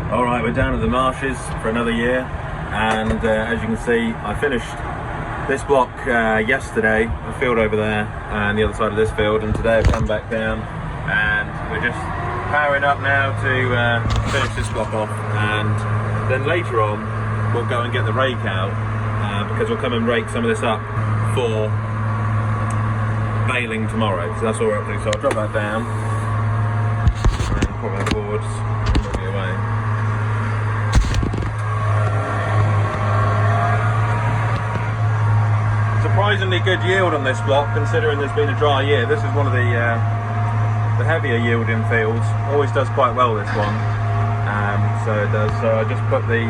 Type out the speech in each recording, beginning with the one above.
Alright, we're down at the marshes for another year, and as you can see, I finished this block yesterday, the field over there and the other side of this field, and today I've come back down and we're just powering up now to finish this block off, and then later on we'll go and get the rake out because we'll come and rake some of this up for baling tomorrow. So that's what we're up to. So I'll drop that down and put my boards and move it away. Surprisingly good yield on this block, considering there's been a dry year. This is one of the heavier yielding fields. Always does quite well, this one. So it does. So I just put the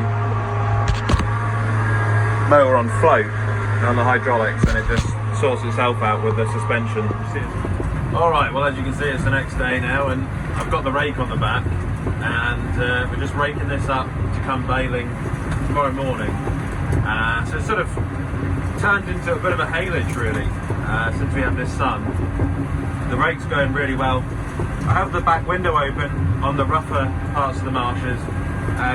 mower on float on the hydraulics, and it just sorts itself out with the suspension. Alright, well, as you can see, it's the next day now, and I've got the rake on the back, and we're just raking this up to come baling tomorrow morning. So it's sort of turned into a bit of a haylage, really, since we had this sun. The rake's going really well. I have the back window open on the rougher parts of the marshes,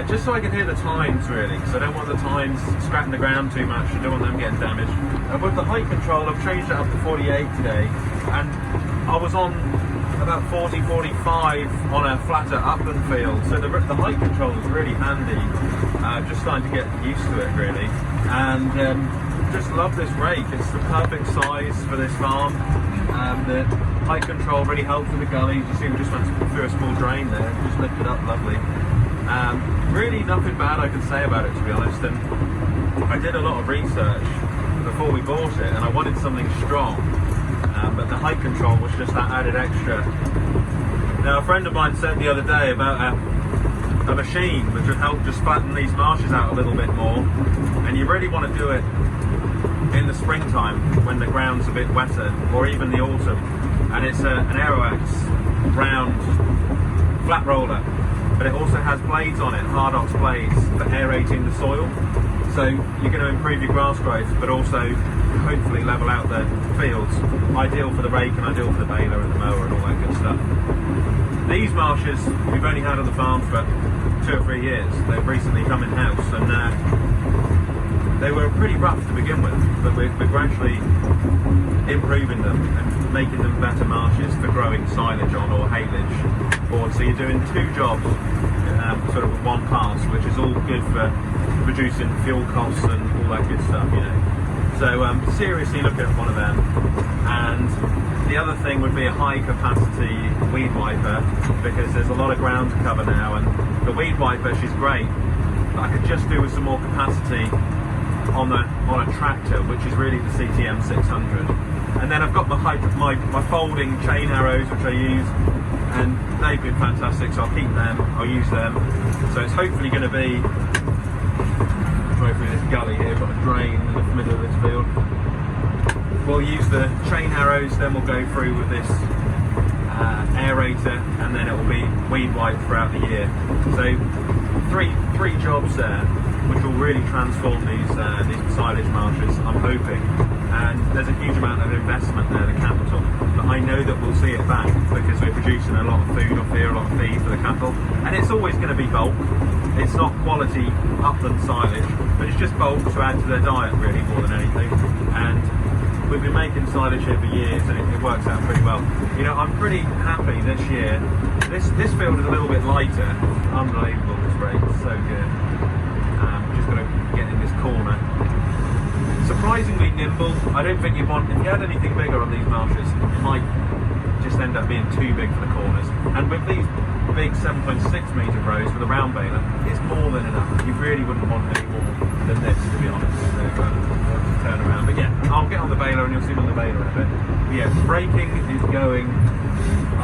just so I can hear the tines, really, because I don't want the tines scratching the ground too much. I don't want them getting damaged. And with the height control, I've changed it up to 48 today, and I was on about 40, 45 on a flatter upland field, so the height control is really handy. Just starting to get used to it, really, and just love this rake. It's the perfect size for this farm. The height control really helps with the gullies. You see we just went through a small drain there, just lifted up lovely. Really nothing bad I can say about it, to be honest, and I did a lot of research before we bought it, and I wanted something strong, but the height control was just that added extra. Now, a friend of mine said the other day about a machine which would help just flatten these marshes out a little bit more, and you really want to do it in the springtime when the ground's a bit wetter, or even the autumn. And it's an Aeroax round flat roller, but it also has blades on it, hard ox blades, for aerating the soil. So you're going to improve your grass growth, but also hopefully level out the fields. Ideal for the rake and ideal for the baler and the mower and all that good stuff. These marshes we've only had on the farm for 2 or 3 years. They've recently come in-house, and they were pretty rough to begin with, but we're gradually improving them and making them better marshes for growing silage on, or haylage boards. So you're doing 2 jobs sort of with one pass, which is all good for reducing fuel costs and all that good stuff, you know. So seriously look at one of them. And the other thing would be a high capacity weed wiper, because there's a lot of ground to cover now, and the weed wiper, she's great, but I could just do with some more capacity on a tractor, which is really the CTM 600. And then I've got my folding chain arrows, which I use, and they've been fantastic, so I'll keep them, I'll use them. So it's hopefully going to be, go through this gully here, got a drain in the middle of this field. We'll use the chain arrows, then we'll go through with this aerator, and then it will be weed wipe throughout the year. So three jobs there, which will really transform these silage marshes, I'm hoping. And there's a huge amount of investment there, the capital, but I know that we'll see it back, because we're producing a lot of food off here, a lot of feed for the cattle, and it's always going to be bulk. It's not quality upland silage, but it's just bulk to add to their diet, really, more than anything. And we've been making silage here for years, and it works out pretty well. You know, I'm pretty happy this year. This field is a little bit lighter. Unbelievable, this rake, it's so good. Just got to get in this corner. Surprisingly nimble. I don't think if you had anything bigger on these marshes, it might just end up being too big for the corners. And with these big 7.6 metre rows with a round baler, it's more than enough. You really wouldn't want any more than this, to be honest. Turn around. But yeah, I'll get on the baler and you'll see me on the baler in a bit. But yeah, braking is going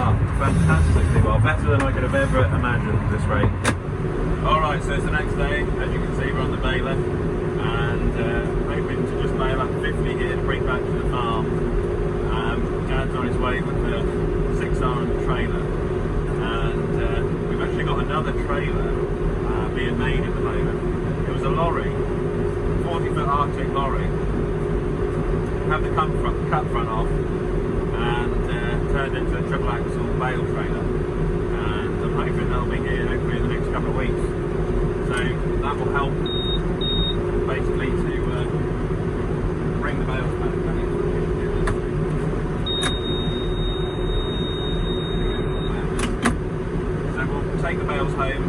up fantastically well. Better than I could have ever imagined, this rate. Alright, so it's the next day. As you can see, we're on the baler, and hoping to just bail up 50 here to bring back to the farm. Dad's on his way with the 6R and the trailer, and we've actually got another trailer being made at the moment. It was a lorry, 40-foot Arctic lorry, had the cut front off, and turned into a triple axle bale trailer, and I'm hoping they'll be here hopefully in the next couple of weeks. that will help basically to bring the bales back. So we'll take the bales home,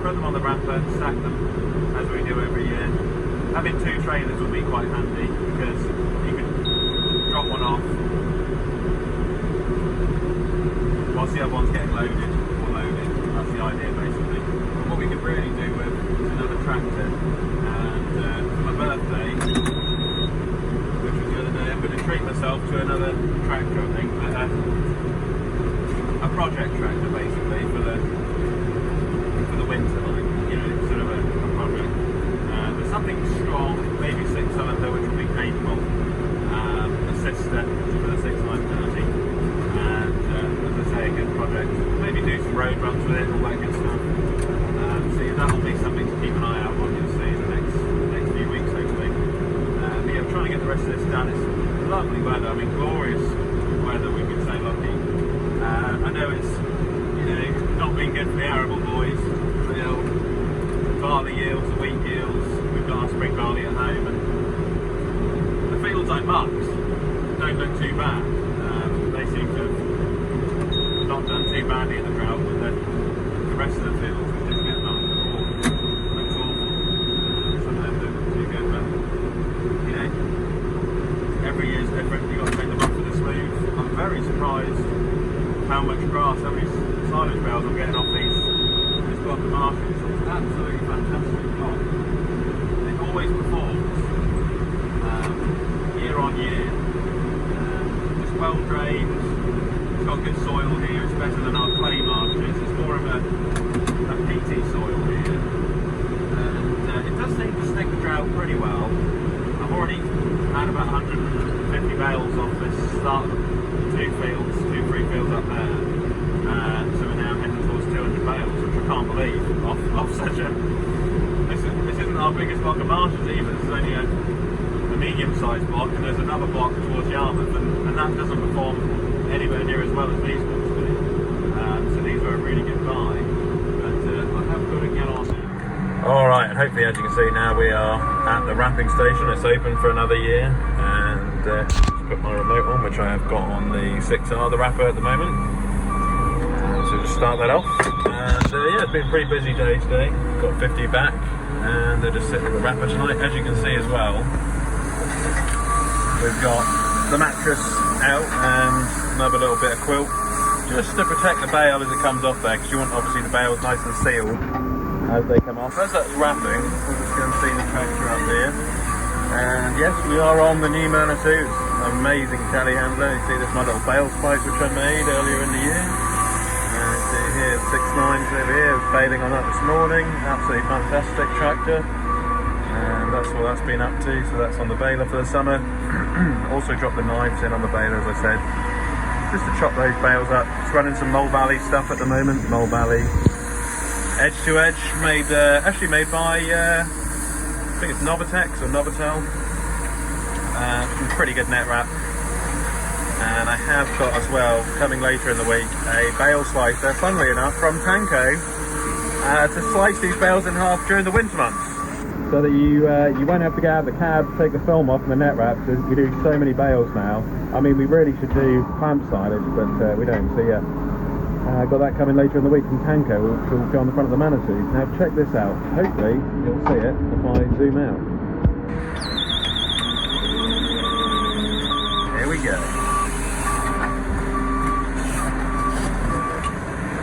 put them on the wrapper, stack them as we do every year. Having 2 trailers will be quite handy because you can drop one off whilst the other one's getting loaded or loaded. That's the idea basically. But what we could really do with is another tractor. And for my birthday, which was the other day, I'm going to treat myself to another tractor, I think. A project tractor basically for the winter, like, you know, sort of a project. There's something strong, maybe 6-cylinder, which will be capable, a sister for the 6930, and as I say, a good project. Maybe do some road runs with it, all that good stuff. So that'll be something to keep an eye out on, you'll see in the next few weeks hopefully. But yeah, I'm trying to get the rest of this done. It's lovely weather, I mean glorious weather, we've been so lucky. I know it's, you know, not been good for the arable boys, you know, barley yields, the wheat yields. We've got our spring barley at home, and the fields I mucked don't look too bad. They seem to have not done too badly in the drought, but the rest of the fields we didn't get much at all. Looks awful. Some of them don't look too good, but you know, every year's different. You've got to take them up to the smooth. I'm very surprised how much grass, how many silage bales I'm getting off this block of marshes. It's absolutely fantastic block. It always performs year on year. It's well drained, it's got good soil here, it's better than our clay marshes. It's more of a peaty soil here. And it does seem to stick the drought pretty well. I've already had about 150 bales off this start of 2 free fields up there. So we're now heading towards 200 bales, which I can't believe, off such a... This isn't our biggest block of marshes either. This is only a medium-sized block, and there's another block towards Yarmouth, and that doesn't perform anywhere near as well as these ones do. So these are a really good buy, but I have got to get on. Alright, and hopefully as you can see now we are at the wrapping station. It's open for another year, and just put my remote on, which I have got on the 6R, the wrapper at the moment. So just start that off, and yeah, it's been a pretty busy day today. Got 50 back, and they're just sitting at the wrapper tonight. As you can see as well, we've got the mattress out and another little bit of quilt, just to protect the bale as it comes off there, because you want obviously the bales nice and sealed as they come off. As that's wrapping, we're just going to see the tractor up there, and yes, we are on the new Manitou. Amazing telehandler. You see this my little bale spike which I made earlier in the year. And see here, 6.9s over here, I was bailing on that this morning. Absolutely fantastic tractor. And that's what that's been up to, so that's on the baler for the summer. Also dropped the knives in on the baler, as I said, just to chop those bales up. It's running some Mole Valley stuff at the moment. Mole Valley edge to edge, actually made by I think it's Novitex or Novotel. Some pretty good net wrap. And I have got as well, coming later in the week, a bale slicer, funnily enough, from Tanko, to slice these bales in half during the winter months, so that you won't have to get out of the cab, take the film off and the net wrap, because we do so many bales now. I mean, we really should do clamp silage, but we don't, so yeah. Got that coming later in the week from Tanko, which will go on the front of the Manitou. Now check this out, hopefully you'll see it if I zoom out. Here we go.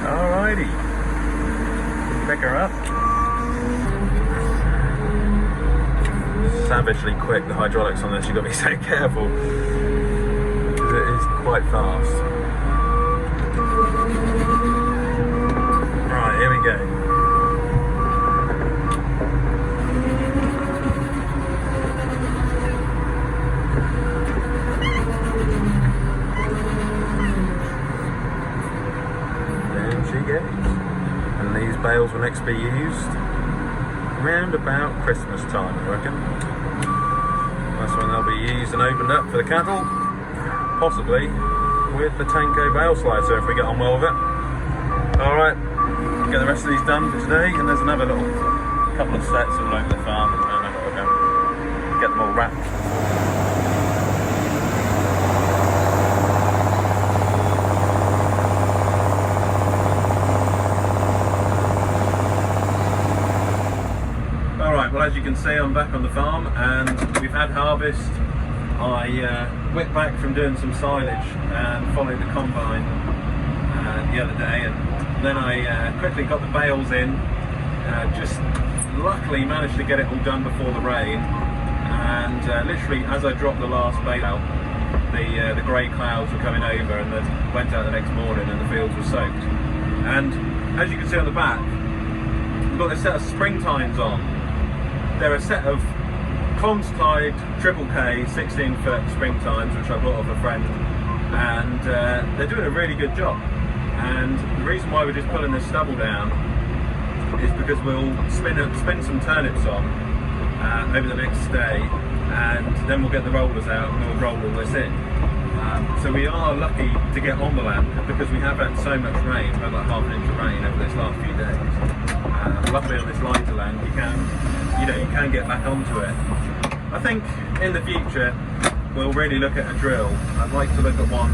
Alrighty, pick her up. Savagely quick, the hydraulics on this, you've got to be so careful because it is quite fast. Right, here we go. There she goes. And these bales will next be used round about Christmas time, I reckon. That's when they'll be used and opened up for the cattle, possibly with the Tanko bale slicer if we get on well with it. Alright, get the rest of these done for today, and there's another little a couple of sets all over the farm, and then I've got to go get them all wrapped. Well, as you can see, I'm back on the farm and we've had harvest. I whipped back from doing some silage and followed the combine the other day, and then I quickly got the bales in. Just luckily managed to get it all done before the rain, and literally as I dropped the last bale out, the grey clouds were coming over, and then went out the next morning and the fields were soaked. And as you can see on the back, we've got this set of spring tines on. They're a set of Clons-tied Triple K 16-foot spring tines, which I bought off a friend, and they're doing a really good job. And the reason why we're just pulling this stubble down is because we'll spin some turnips on over the next day, and then we'll get the rollers out and we'll roll all this in. So we are lucky to get on the land because we have had so much rain, we've had like half an inch of rain over this last few days. Luckily on this lighter land you can get back onto it. I think in the future we'll really look at a drill. I'd like to look at one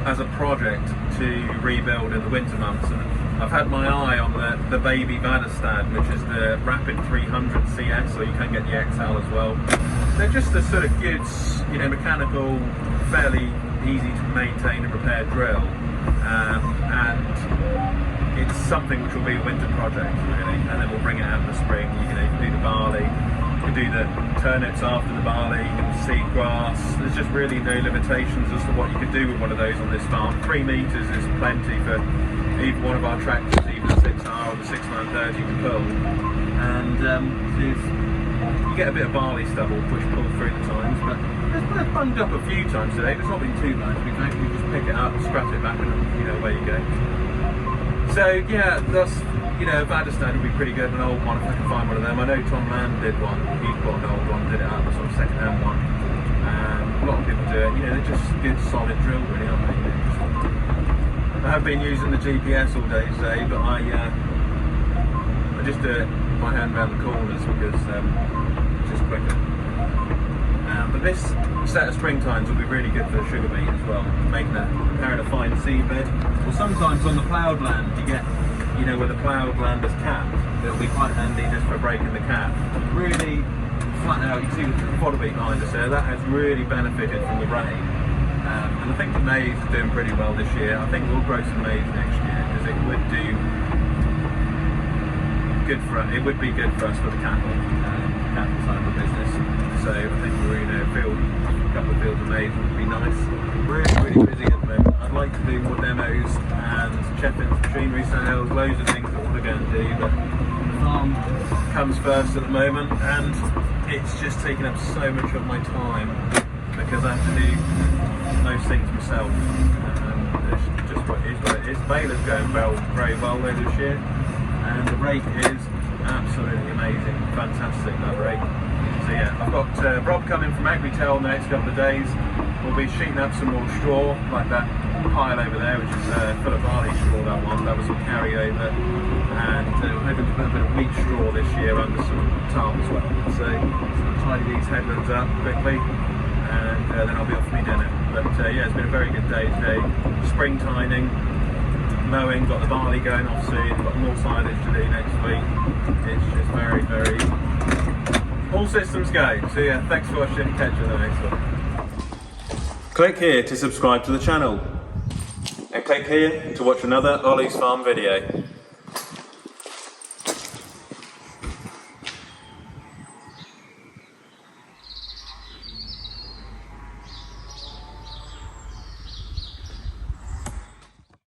as a project to rebuild in the winter months, and I've had my eye on the baby Vadestad, which is the Rapid 300 CS, or you can get the XL as well. They're just a sort of good, mechanical, fairly easy to maintain and repair drill, and it's something which will be a winter project really, and then we'll bring it out in the spring. You can do the barley, you can do the turnips after the barley, you can seed grass. There's just really no limitations as to what you can do with one of those on this farm. 3 metres is plenty for either one of our tractors, even the 6R or the 6930 to pull. And you get a bit of barley stubble which pulls through the times, but it's bunged up a few times today, but it's not been too much. We can actually just pick it up, scrap it back, and away you go. So yeah, that's Vadestad would be pretty good, an old one if I can find one of them. I know Tom Mann did one, he bought an old one, did it up, a sort of second-hand one. A lot of people do it, they're just good solid drill really, aren't they? I have been using the GPS all day today, but I just do it by hand around the corners because it's just quicker. But this set of spring tines will be really good for the sugar beet as well, preparing a fine seed bed. Or sometimes on the ploughed land you get, where the ploughed land is capped, it'll be quite handy just for breaking the cap. Really flat out, you can see the fodder beet behind us there, that has really benefited from the rain. And I think the maize is doing pretty well this year. I think we'll grow some maize next year because it would be good for us for the cattle side of the business. So I think we're a couple of fields of maize would be nice. Really busy at the moment. I'd like to do more demos and check-ins, machinery sales, loads of things that I want to go and do, but the farm comes first at the moment, and it's just taking up so much of my time because I have to do most things myself. It's just what it is. Baler's going very well though this year, and the rake is absolutely amazing, fantastic, that rake. So yeah, I've got Rob coming from Agritel in the next couple of days. We'll be sheeting up some more straw, like that pile over there, which is full of barley straw, that was some carryover, and we're hoping to put a bit of wheat straw this year under some tarp as well. So I'll tidy these headlands up quickly, and then I'll be off for my dinner. But yeah, it's been a very good day today. Spring tining, mowing, got the barley going off soon, got more silage to do next week. It's just very, all systems go. So yeah, thanks for watching, catch you in the next one. Click here to subscribe to the channel, and click here to watch another Ollie's Farm video.